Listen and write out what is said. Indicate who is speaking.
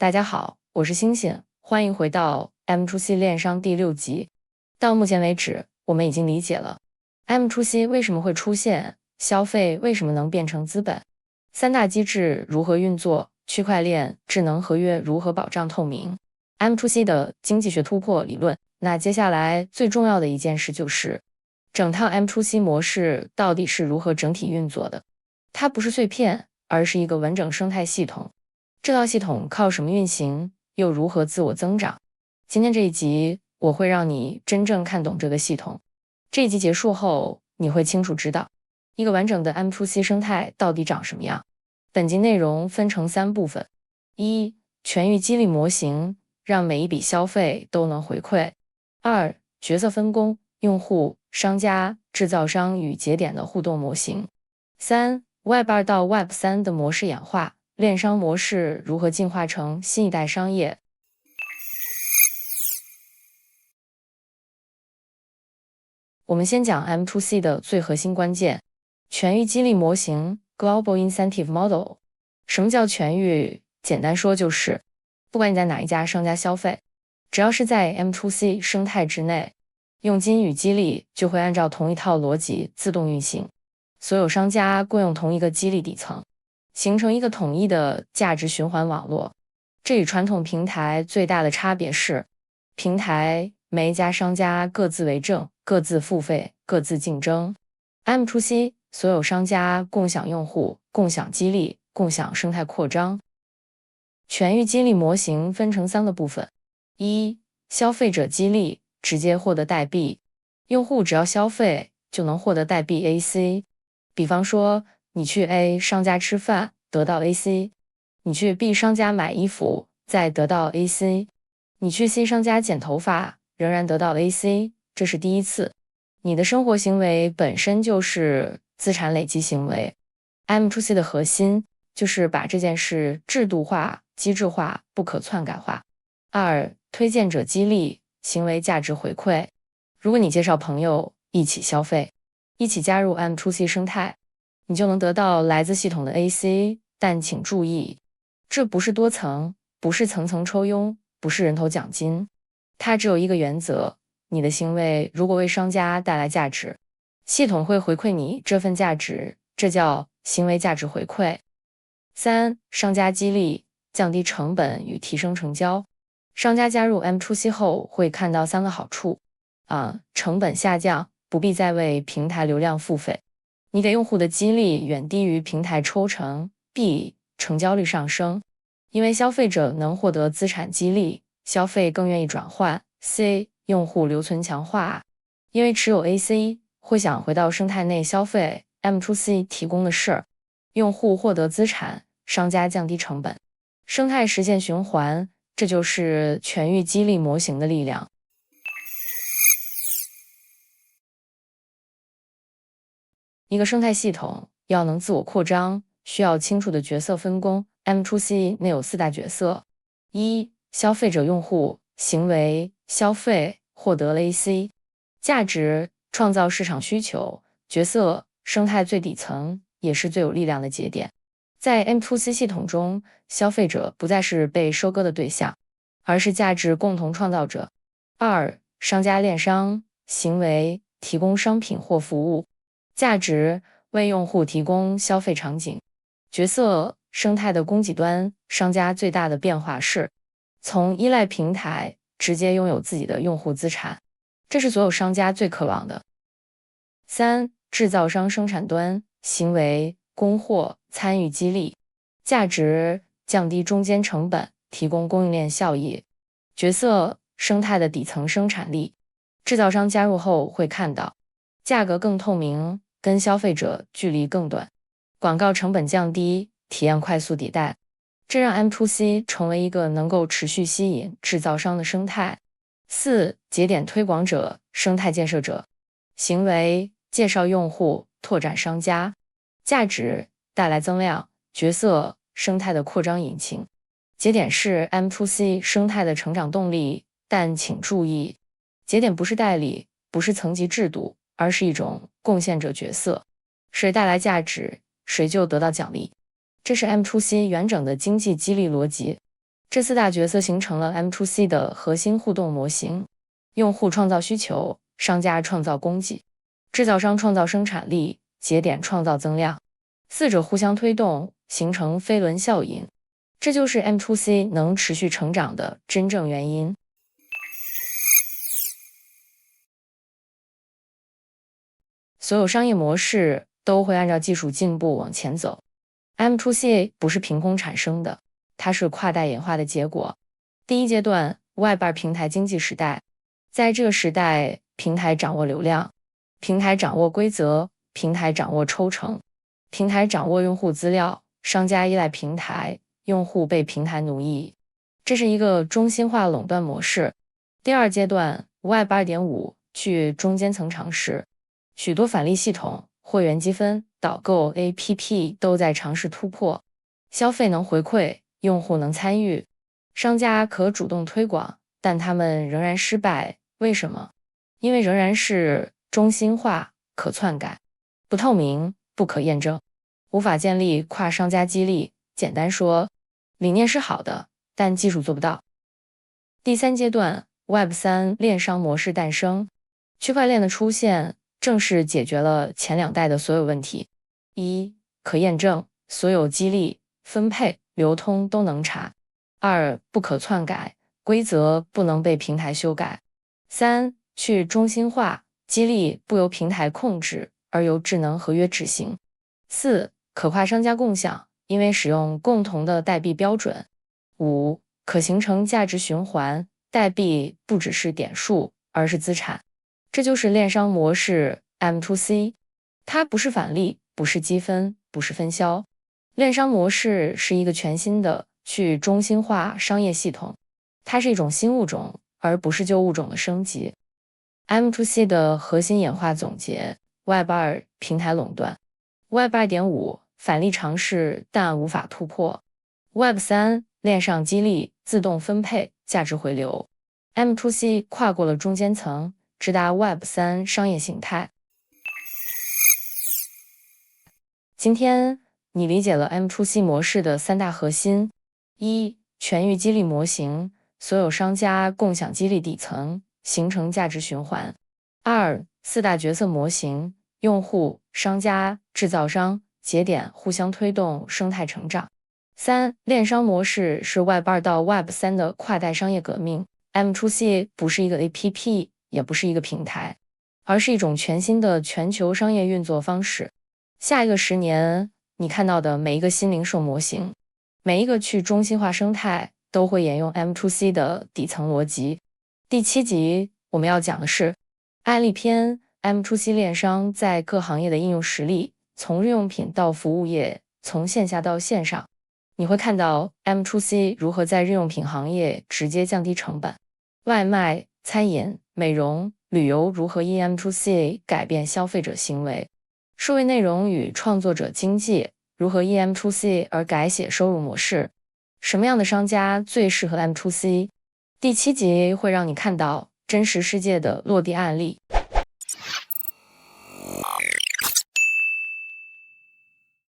Speaker 1: 大家好，我是星星，欢迎回到 M2C 链商第6集。到目前为止，我们已经理解了 M2C 为什么会出现，消费为什么能变成资本，三大机制如何运作，区块链、智能合约如何保障透明， M2C 的经济学突破理论。那接下来最重要的一件事就是整套 M2C 模式到底是如何整体运作的。它不是碎片，而是一个完整生态系统。这套系统靠什么运行，又如何自我增长？今天这一集我会让你真正看懂这个系统。这一集结束后，你会清楚知道一个完整的 M2C 生态到底长什么样。本集内容分成3部分：一、全域激励模型，让每一笔消费都能回馈；二、角色分工，用户、商家、制造商与节点的互动模型；三、Web 2到 Web 3的模式演化，链商模式如何进化成新一代商业。我们先讲 M2C 的最核心关键，全域激励模型 Global Incentive Model。 什么叫全域？简单说就是，不管你在哪一家商家消费，只要是在 M2C 生态之内，佣金与激励就会按照同一套逻辑自动运行，所有商家共用同一个激励底层，形成一个统一的价值循环网络。这与传统平台最大的差别是，平台每一家商家各自为政，各自付费，各自竞争。M2C 所有商家共享用户，共享激励，共享生态扩张。全域激励模型分成3个部分：一、消费者激励，直接获得代币，用户只要消费就能获得代币 AC。 比方说你去 A 商家吃饭得到 AC， 你去 B 商家买衣服再得到 AC， 你去 C 商家剪头发仍然得到 AC。 这是第一次。你的生活行为本身就是资产累积行为。 M2C 的核心就是把这件事制度化、机制化、不可篡改化。二、推荐者激励，行为价值回馈。如果你介绍朋友一起消费，一起加入 M2C 生态，你就能得到来自系统的 AC。 但请注意，这不是多层，不是层层抽佣，不是人头奖金，它只有一个原则：你的行为如果为商家带来价值，系统会回馈你这份价值，这叫行为价值回馈。三、商家激励，降低成本与提升成交。商家加入 M2C 后会看到3个好处：成本下降，不必再为平台流量付费；你给用户的激励远低于平台抽成。B、成交率上升，因为消费者能获得资产激励，消费更愿意转换。C、用户留存强化，因为持有 AC 会想回到生态内消费， M2C 提供的是用户获得资产，商家降低成本，生态实现循环。这就是全域激励模型的力量。一个生态系统要能自我扩张，需要清楚的角色分工。 M2C 内有4大角色：一、消费者用户行为消费获得了 AC， 价值创造市场需求，角色生态最底层也是最有力量的节点。在 M2C 系统中，消费者不再是被收割的对象，而是价值共同创造者。二、商家链商行为提供商品或服务，价值为用户提供消费场景。角色生态的供给端，商家最大的变化是从依赖平台直接拥有自己的用户资产，这是所有商家最渴望的。三、制造商生产端行为供货参与激励，价值降低中间成本，提供供应链效益。角色生态的底层生产力，制造商加入后会看到价格更透明，跟消费者距离更短，广告成本降低，体验快速迭代，这让 M2C 成为一个能够持续吸引制造商的生态。四、节点推广者生态建设者，行为介绍用户，拓展商家，价值带来增量，角色生态的扩张引擎。节点是 M2C 生态的成长动力，但请注意，节点不是代理，不是层级制度，而是一种贡献者角色，谁带来价值，谁就得到奖励。这是 M2C 完整的经济激励逻辑。这4大角色形成了 M2C 的核心互动模型。用户创造需求，商家创造供给，制造商创造生产力，节点创造增量，四者互相推动，形成飞轮效应。这就是 M2C 能持续成长的真正原因。所有商业模式都会按照技术进步往前走。M2C 不是凭空产生的，它是跨代演化的结果。第一阶段 Web2 平台经济时代，在这个时代，平台掌握流量，平台掌握规则，平台掌握抽成，平台掌握用户资料，商家依赖平台，用户被平台奴役。这是一个中心化垄断模式。第二阶段 Web 2.5 去中间层尝试，许多返利系统、会员积分、导购 APP 都在尝试突破。消费能回馈，用户能参与，商家可主动推广，但他们仍然失败。为什么？因为仍然是中心化、可篡改、不透明、不可验证，无法建立跨商家激励。简单说，理念是好的，但技术做不到。第三阶段 Web3 链商模式诞生，区块链的出现正是解决了前2代的所有问题。一、可验证，所有激励、分配、流通都能查。2、不可篡改，规则不能被平台修改。3、去中心化，激励不由平台控制，而由智能合约执行。4、可跨商家共享，因为使用共同的代币标准。5、可形成价值循环，代币不只是点数，而是资产。这就是链商模式 M2C， 它不是返利，不是积分，不是分销。链商模式是一个全新的去中心化商业系统，它是一种新物种，而不是旧物种的升级。M2C 的核心演化总结 Web2 平台垄断， Web 2.5 返利尝试但无法突破， Web3 链上激励自动分配价值回流， M2C 跨过了中间层，直达 Web3 商业形态。今天你理解了 M2C 模式的3大核心：一、全域激励模型，所有商家共享激励底层，形成价值循环。2、4大角色模型，用户、商家、制造商、节点互相推动生态成长。3、链商模式是 Web2 到 Web3 的跨代商业革命。M2C 不是一个 APP， 也不是一个平台，而是一种全新的全球商业运作方式。下一个10年，你看到的每一个新零售模型，每一个去中心化生态，都会沿用 M2C 的底层逻辑。第7集我们要讲的是案例篇 M2C 链商在各行业的应用实例，从日用品到服务业，从线下到线上。你会看到 M2C 如何在日用品行业直接降低成本，外卖、餐饮、美容、旅游如何因 M2C 改变消费者行为，数位内容与创作者经济如何因 M2C 而改写收入模式，什么样的商家最适合 M2C。 第7集会让你看到真实世界的落地案例。